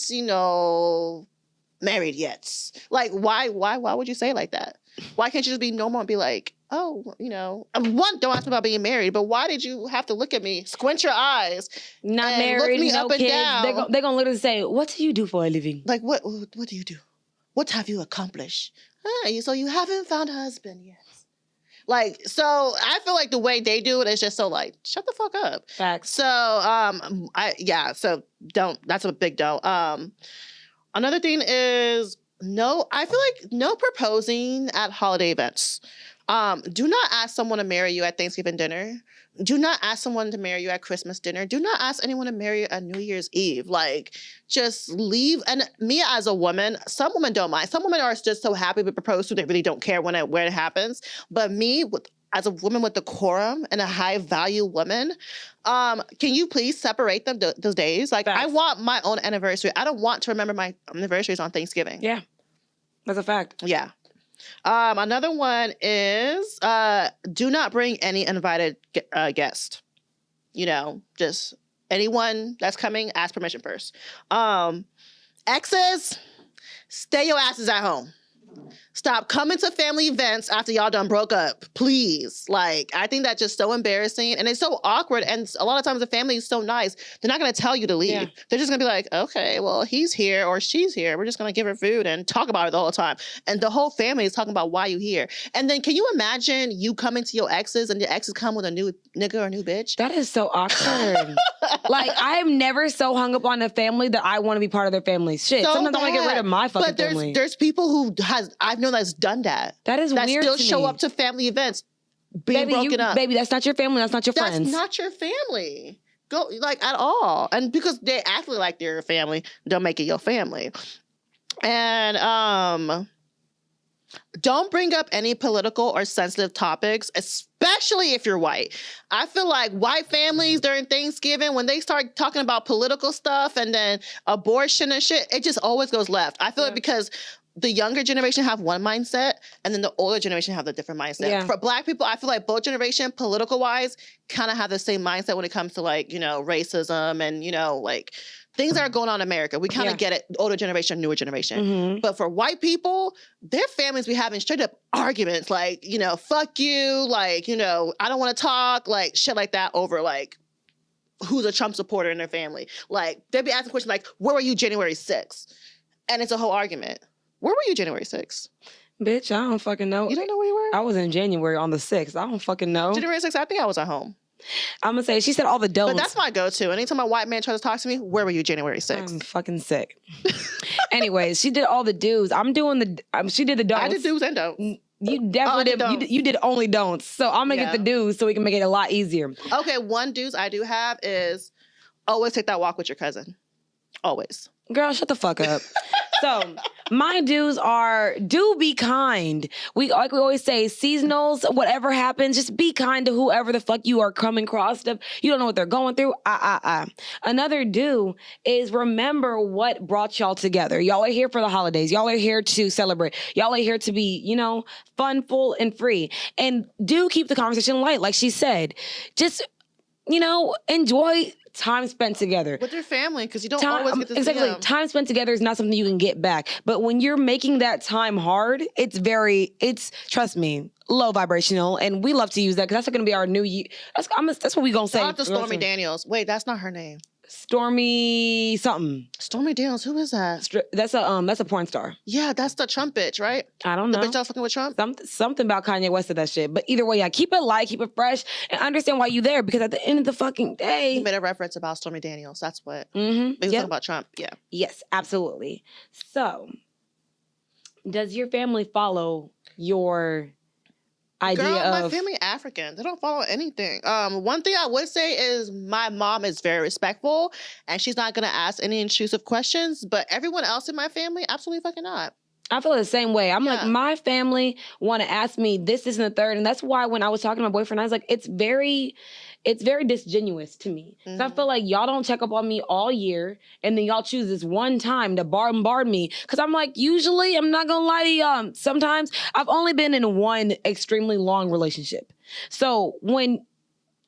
married yet. Like, why would you say it like that? Why can't you just be normal and be like, oh, one, don't ask me about being married, but why did you have to look at me, squint your eyes, not and married, look me no up and kids? down? They're gonna literally say, "What do you do for a living?" Like, what do you do? What have you accomplished? So you haven't found a husband yet. Like, so I feel like the way they do it is just so like, shut the fuck up. Facts. So, so that's a big don't. Another thing is I feel like no proposing at holiday events. Do not ask someone to marry you at Thanksgiving dinner. Do not ask someone to marry you at Christmas dinner. Do not ask anyone to marry you at New Year's Eve. Like, just leave. And me as a woman, some women don't mind. Some women are just so happy to propose to, they really don't care when it happens. But me, as a woman with decorum and a high value woman, can you please separate them those days? Like, I want my own anniversary. I don't want to remember my anniversaries on Thanksgiving. Yeah, that's a fact. Yeah. Another one is do not bring any invited guest. Just anyone that's coming, ask permission first. Exes, stay your asses at home. Stop coming to family events after y'all done broke up, please. Like, I think that's just so embarrassing and it's so awkward. And a lot of times the family is so nice. They're not going to tell you to leave. Yeah. They're just going to be like, okay, well, he's here or she's here. We're just going to give her food and talk about it the whole time. And the whole family is talking about why you here. And then can you imagine you coming to your exes and your exes come with a new nigga or a new bitch? That is so awkward. Like, I am never so hung up on a family that I want to be part of their family. Shit, So sometimes I want to get rid of my fucking family. But there's people who I've known that's done that. That is weird still to show me. up to family events being broken up. Baby, that's not your family. That's not your friends. That's not your family. Go, like, at all. And because they act like they're your family, don't make it your family. And don't bring up any political or sensitive topics, especially if you're white. I feel like white families during Thanksgiving, when they start talking about political stuff and then abortion and shit, it just always goes left. I feel like because the younger generation have one mindset and then the older generation have a different mindset. Yeah. For Black people, I feel like both generation, political wise, kind of have the same mindset when it comes to like, racism and, like things that are going on in America. We kind of get it, older generation, newer generation. Mm-hmm. But for white people, their families be having straight up arguments like, fuck you, like, I don't want to talk, like shit like that over like who's a Trump supporter in their family. Like they'd be asking questions like, where were you January 6th? And it's a whole argument. Where were you January 6th? Bitch, I don't fucking know. You don't know where you were? I was in January on the 6th. I don't fucking know. January 6th, I think I was at home. I'm going to say, she said all the don'ts. But that's my go-to. Anytime a white man tries to talk to me, where were you January 6th? I'm fucking sick. Anyways, she did all the do's. I'm doing she did the don'ts. I did do's and don'ts. You definitely did. You did only don'ts. So I'm going to get the do's so we can make it a lot easier. Okay, one do's I do have is always take that walk with your cousin. Always. Girl, shut the fuck up. So my do's are, do be kind. Like we always say, seasonals, whatever happens, just be kind to whoever the fuck you are coming across stuff. You don't know what they're going through. Another do is remember what brought y'all together. Y'all are here for the holidays. Y'all are here to celebrate. Y'all are here to be, fun, full, and free. And do keep the conversation light, like she said. Just, enjoy time spent together with your family, because you don't always get to see them. Time spent together is not something you can get back. But when you're making that time hard, it's trust me, low vibrational, and we love to use that because that's going to be our new year. That's what we gonna say. Shout out to Stormy Daniels. Wait, that's not her name. Stormy something. Stormy Daniels, who is that? That's a porn star. Yeah, that's the Trump bitch, right? I don't know. The bitch that was fucking with Trump? Something about Kanye West of that shit. But either way, keep it light, keep it fresh, and understand why you there. Because at the end of the fucking day, he made a reference about Stormy Daniels. That's what. Mm-hmm. He was talking about Trump. Yeah. Yes, absolutely. So Does your family follow your idea Girl, my of... family African. They don't follow anything. One thing I would say is my mom is very respectful and she's not gonna ask any intrusive questions, but everyone else in my family, absolutely fucking not. I feel the same way. I'm like, Yeah. my family want to ask me this, and the third. And that's why when I was talking to my boyfriend, I was like, it's very disingenuous to me. So I feel like y'all don't check up on me all year, and then y'all choose this one time to bombard me. Because I'm like, usually, I'm not going to lie to y'all, sometimes I've only been in one extremely long relationship. So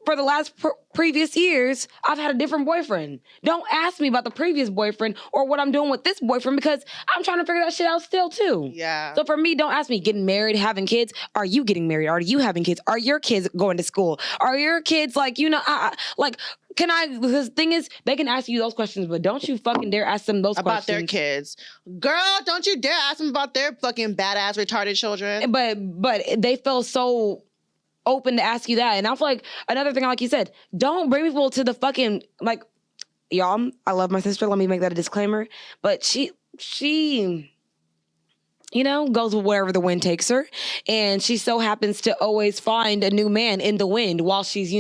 for the last previous years, I've had a different boyfriend. Don't ask me about the previous boyfriend or what I'm doing with this boyfriend because I'm trying to figure that shit out still too. Yeah. So for me, don't ask me getting married, having kids. Are you getting married? Are you having kids? Are your kids going to school? Are your kids like, can I, because the thing is, they can ask you those questions, but don't you fucking dare ask them those about questions. Their kids. Girl, don't you dare ask them about their fucking badass retarded children. But they feel so open to ask you that. And I feel like another thing, like you said, don't bring people to the fucking, like, y'all, I love my sister. Let me make that a disclaimer. But she goes with wherever the wind takes her. And she so happens to always find a new man in the wind while she's,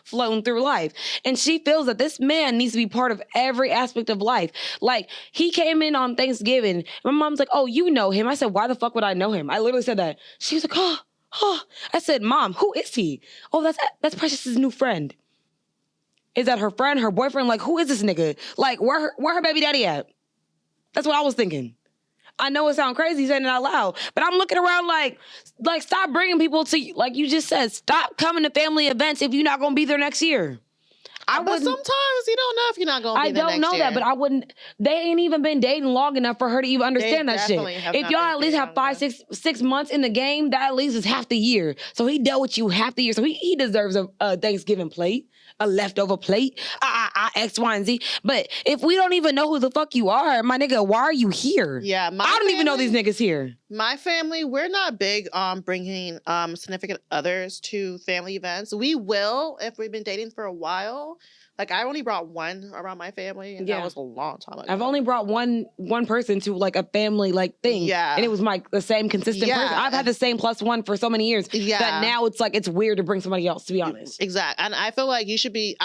floating through life. And she feels that this man needs to be part of every aspect of life. Like, he came in on Thanksgiving. My mom's like, oh, you know him. I said, why the fuck would I know him? I literally said that. She was like, oh. I said, Mom, who is he? Oh, that's Precious's new friend. Is that her friend, her boyfriend? Like, who is this nigga? Like, where her baby daddy at? That's what I was thinking. I know it sounds crazy saying it out loud, but I'm looking around like stop bringing people to, like you just said, stop coming to family events if you're not going to be there next year. But sometimes you don't know if you're not going to be there next year. I don't know that, but I wouldn't. They ain't even been dating long enough for her to even understand that shit. If y'all at least have 6 months in the game, that at least is half the year. So he dealt with you half the year. So he deserves a Thanksgiving plate, a leftover plate, X, Y, and Z. But if we don't even know who the fuck you are, my nigga, why are you here? Yeah, I don't even know these niggas here. My family, we're not big on bringing significant others to family events. We will if we've been dating for a while. Like, I only brought one around my family, and that was a long time ago. I've only brought one person to, like, a family, like, thing. Yeah. And it was, the same consistent person. I've had the same +1 for so many years that now it's, like, it's weird to bring somebody else, to be honest. Exactly. And I feel like you should be,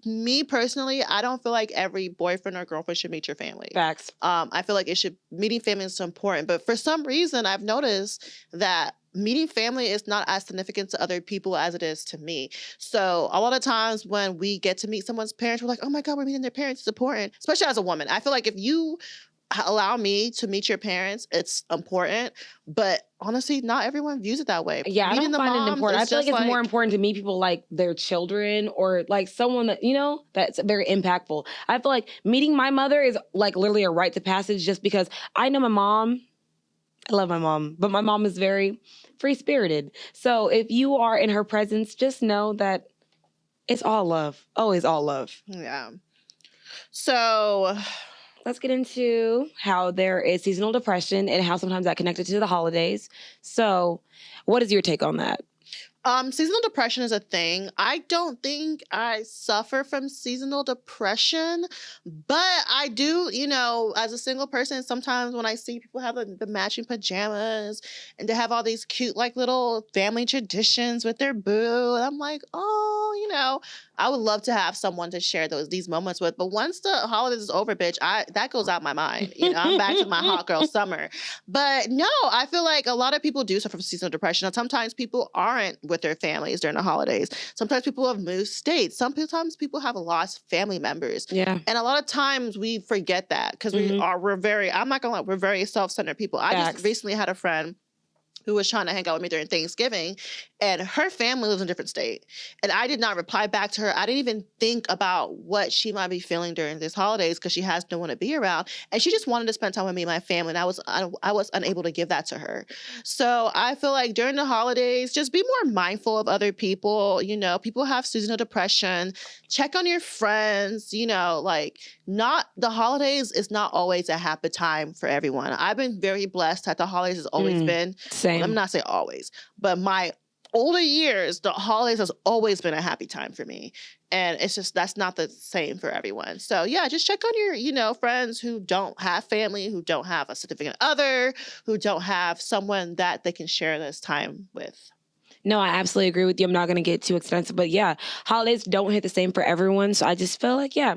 me personally, I don't feel like every boyfriend or girlfriend should meet your family. Facts. I feel like meeting family is so important. But for some reason, I've noticed that meeting family is not as significant to other people as it is to me. So a lot of times when we get to meet someone's parents, we're like, oh my God, we're meeting their parents. It's important, especially as a woman. I feel like if you allow me to meet your parents, it's important. But honestly, not everyone views it that way. Yeah, I don't find it important. I feel like it's more important to meet people like their children or like someone that, that's very impactful. I feel like meeting my mother is like literally a rite of passage just because I know my mom. I love my mom, but my mom is very free-spirited. So if you are in her presence, just know that it's all love. Always all love. Yeah. So let's get into how there is seasonal depression and how sometimes that connected to the holidays. So what is your take on that? Seasonal depression is a thing. I don't think I suffer from seasonal depression, but I do, as a single person, sometimes when I see people have the matching pajamas and they have all these cute, like, little family traditions with their boo, and I'm like, oh, I would love to have someone to share these moments with. But once the holidays is over, bitch, that goes out my mind. I'm back to my hot girl summer. But no, I feel like a lot of people do suffer from seasonal depression. And sometimes people aren't with their families during the holidays. Sometimes people have moved states. Sometimes people have lost family members. Yeah. And a lot of times we forget that because we're very, I'm not gonna lie, we're very self-centered people. I just recently had a friend who was trying to hang out with me during Thanksgiving, and her family lives in a different state. And I did not reply back to her. I didn't even think about what she might be feeling during these holidays because she has no one to be around. And she just wanted to spend time with me and my family, and I was unable to give that to her. So I feel like during the holidays, just be more mindful of other people. People have seasonal depression. Check on your friends. Not the holidays is not always a happy time for everyone. I've been very blessed that the holidays has always been. Same. Let me not say always, but my older years, the holidays has always been a happy time for me. And it's just, that's not the same for everyone. So yeah, just check on your, friends who don't have family, who don't have a significant other, who don't have someone that they can share this time with. No, I absolutely agree with you. I'm not going to get too extensive, but yeah, holidays don't hit the same for everyone. So I just feel like, yeah,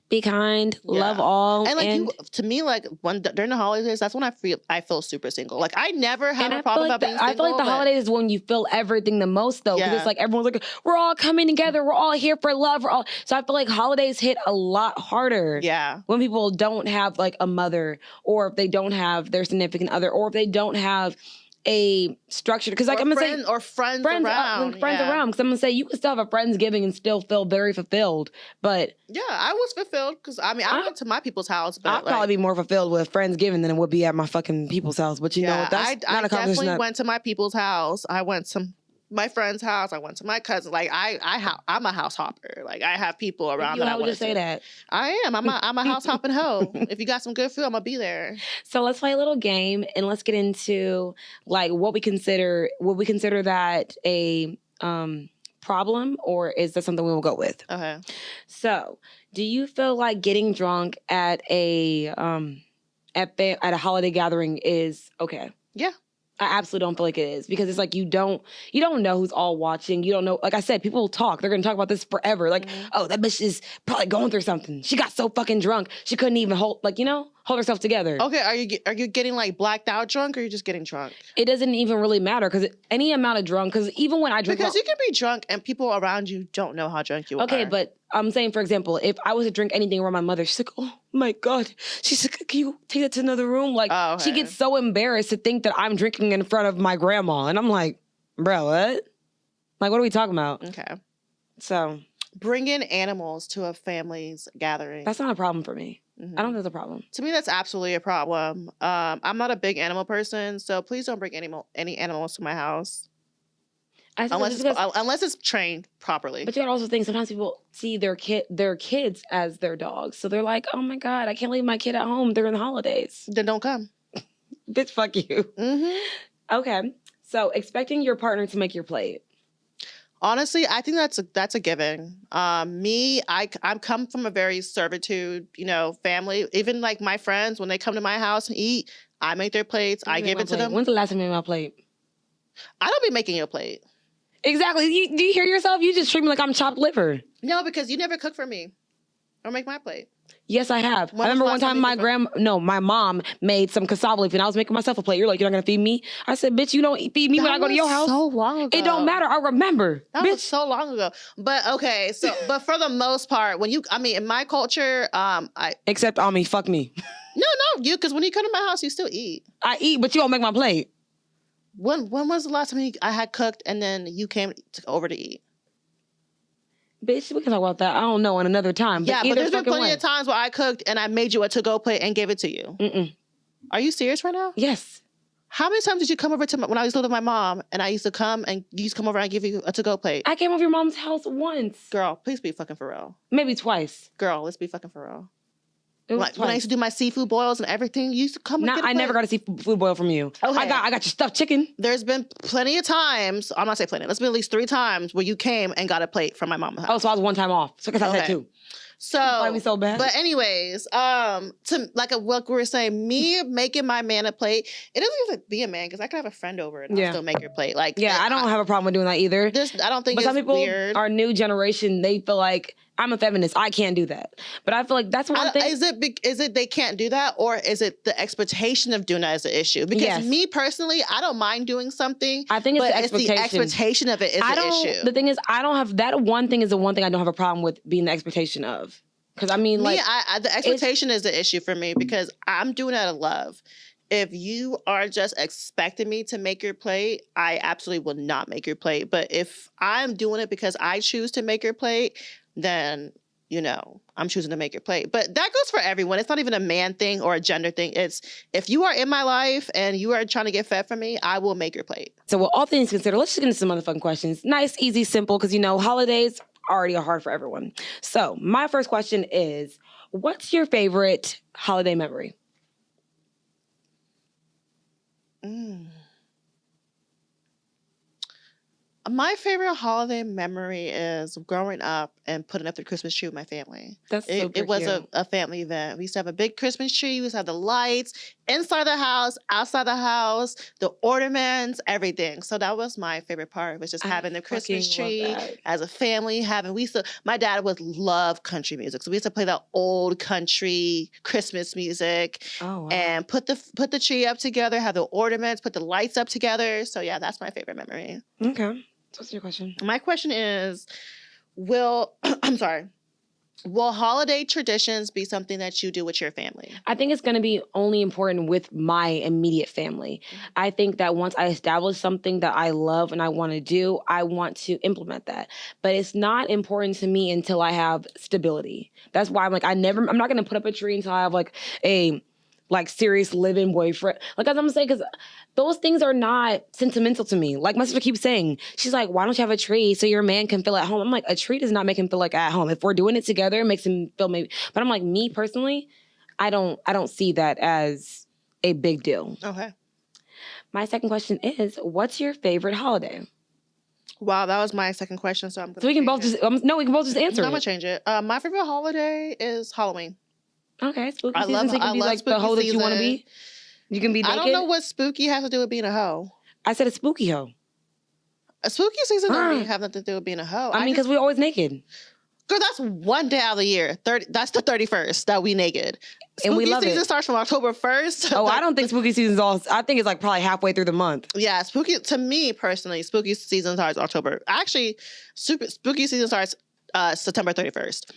be kind, love all. And like to me, like during the holidays, that's when I feel super single. Like I never have a problem about being single. I feel like the holidays is when you feel everything the most though. Because it's like everyone's like, we're all coming together, we're all here for love. So I feel like holidays hit a lot harder. Yeah. When people don't have like a mother, or if they don't have their significant other, or if they don't have a structure, because like I'm gonna say, or friends around, because I'm gonna say you can still have a Friendsgiving and still feel very fulfilled. But yeah, I was fulfilled because I went to my people's house, but I'd probably be more fulfilled with Friendsgiving than it would be at my fucking people's house. But you know, that's not a conversation. I definitely went to my people's house. I went to my friend's house. I went to my cousin. Like I'm a house hopper. Like I have people around that I want to say that. I am. I'm a house hopping hoe. If you got some good food, I'm gonna be there. So let's play a little game and let's get into like what we consider that a problem, or is that something we will go with? Okay. So, do you feel like getting drunk at a holiday gathering is okay? Yeah. I absolutely don't feel like it is, because it's like you don't know who's all watching. You don't know. Like I said, people will talk. They're gonna talk about this forever. Like, oh, that bitch is probably going through something. She got so fucking drunk she couldn't even hold herself together. Okay, are you getting like blacked out drunk, or are you just getting drunk? It doesn't even really matter, because any amount of drunk. Because even when I drink, because you can be drunk and people around you don't know how drunk you are. Okay, but I'm saying, for example, if I was to drink anything around my mother, she's like, oh my God. She's like, can you take that to another room? Like, She gets so embarrassed to think that I'm drinking in front of my grandma. And I'm like, bro, what? Like, what are we talking about? Okay. So. Bringing animals to a family's gathering. That's not a problem for me. I don't think that's a problem. To me, that's absolutely a problem. I'm not a big animal person, so please don't bring any animals to my house. Unless it's trained properly. But you gotta also think sometimes people see their kids as their dogs. So they're like, oh my God, I can't leave my kid at home during the holidays. Then don't come. Bitch, fuck you. Mm-hmm. Okay. So expecting your partner to make your plate. Honestly, I think that's a given. I'm come from a very servitude, family. Even like my friends, when they come to my house and eat, I make their plates. I give it to them. When's the last time you made my plate? I don't be making your plate. Exactly. Do you hear yourself? You just treat me like I'm chopped liver. No, because you never cook for me or make my plate. Yes, I have. I remember one time my mom made some cassava leaf and I was making myself a plate. You're like, you're not going to feed me? I said, bitch, you don't feed me when I go to your house. So long ago. It don't matter. I remember. That was so long ago. But okay, but for the most part, in my culture, Except on me, fuck me. No, you, because when you come to my house, you still eat. I eat, but you don't make my plate. When was the last time I had cooked and then you came over to eat? Bitch, we can talk about that. I don't know, another time. But there's been plenty of times where I cooked and I made you a to-go plate and gave it to you. Mm-mm. Are you serious right now? Yes. How many times did you come over to when I used to live with my mom and I used to come and you used to come over and I give you a to-go plate? I came over your mom's house once. Girl, please be fucking for real. Maybe twice. Girl, let's be fucking for real. When I used to do my seafood boils and everything, you used to come and get a plate. I never got a seafood boil from you. Okay. I got your stuffed chicken. There's been plenty of times, I'm not saying plenty, there's been at least 3 times where you came and got a plate from my mom's house. Oh, so I was one time off. So I guess I had 2. So, why me so bad? But anyways, to what we were saying, me making my man a plate, it doesn't have to be a man, because I could have a friend over and I'll still make your plate. Like, I don't have a problem with doing that either. I don't think it's weird. But some people, our new generation, they feel like, I'm a feminist, I can't do that. But I feel like that's one thing. Is it they can't do that, or is it the expectation of doing that is the issue? Because me personally, I don't mind doing something. I think it's the expectation of it is the issue. The thing is, I don't have that one thing is the one thing I don't have a problem with being the expectation of. Because the expectation is the issue for me, because I'm doing it out of love. If you are just expecting me to make your plate, I absolutely will not make your plate. But if I'm doing it because I choose to make your plate, then, I'm choosing to make your plate. But that goes for everyone. It's not even a man thing or a gender thing. It's if you are in my life and you are trying to get fed from me, I will make your plate. So with all things considered, let's just get into some motherfucking questions. Nice, easy, simple, because, holidays already are hard for everyone. So my first question is, what's your favorite holiday memory? My favorite holiday memory is growing up and putting up the Christmas tree with my family. That's super It was cute. a family event. We used to have a big Christmas tree. We used to have the lights inside the house, outside the house, the ornaments, everything. So that was my favorite part, was just I having the Christmas fucking love tree that. as a family. My dad would love country music. So we used to play that old country Christmas music Oh wow. and put the tree up together, have the ornaments, put the lights up together. So yeah, that's my favorite memory. Okay. So what's your question? My question is, will holiday traditions be something that you do with your family? I think it's going to be only important with my immediate family. I think that once I establish something that I love and I want to do, I want to implement that. But it's not important to me until I have stability. That's why I'm like, I'm not going to put up a tree until I have like a serious living boyfriend. Like, as I'm saying, because those things are not sentimental to me. Like my sister keeps saying, she's like, why don't you have a tree so your man can feel at home? I'm like, a tree does not make him feel like at home. If we're doing it together, it makes him feel maybe. But I'm like, me personally, I don't see that as a big deal. Okay. My second question is, what's your favorite holiday? Wow, that was my second question. So So we can both just no, we can both just answer I'm gonna it. change it. My favorite holiday is Halloween. Okay, spooky I season. love- So you can I be love like the spooky hoe that you want to season. be. You can be naked. I don't know what spooky has to do with being a hoe. I said a spooky hoe. A spooky season don't really have nothing to do with being a hoe. I mean, because we're always naked. girl, that's one day out of the year. That's the 31st that we naked. Spooky And we love season it. starts from October 1st. Oh, I don't think spooky season's all. I think it's like probably halfway through the month. Yeah, to me personally, spooky season starts October. Actually, spooky season starts September 31st.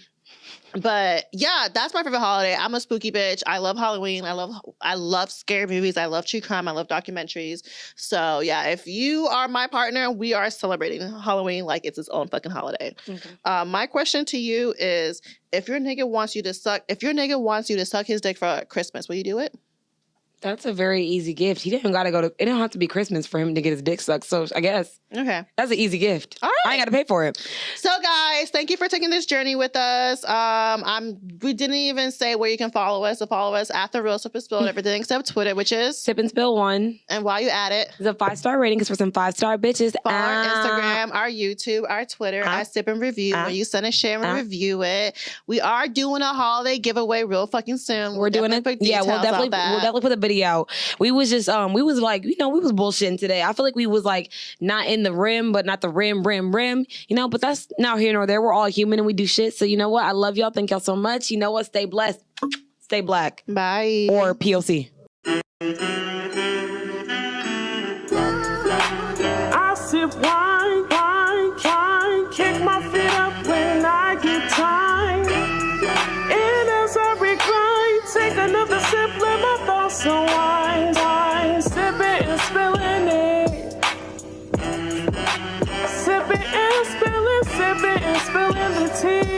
But yeah, that's my favorite holiday. I'm a spooky bitch. I love Halloween. I love scary movies. I love true crime. I love documentaries. So yeah, if you are my partner, we are celebrating Halloween like it's its own fucking holiday. Okay. My question to you is, if your nigga wants you to suck his dick for Christmas, will you do it? That's a very easy gift. He didn't gotta go to. It don't have to be Christmas for him to get his dick sucked. So I guess Okay. that's an easy gift. All right. I ain't gotta pay for it. So guys, thank you for taking this journey with us. We didn't even say where you can follow us. So follow us at The Real Sip and Spill and everything except Twitter, which is, Sip and Spill 1 and while you at it, is a 5-star rating because we're some 5-star bitches. follow our Instagram, our YouTube, our Twitter, our Sip and Review. When you send a share and review it. We are doing a holiday giveaway real fucking soon. We're doing it. Yeah, we'll definitely put a video out. We was just we was like, we was bullshitting today. I feel like we was like not in the rim, but not the rim, but that's not here nor there. We're all human and we do shit. So you know what? I love y'all. Thank y'all so much. You know what? Stay blessed. Stay black. Bye. Or POC. I sip wine, kick my feet up when I get time. And as I recline, take another sip, let my thoughts unwind. Sipping and spilling it. Sipping and spilling the tea.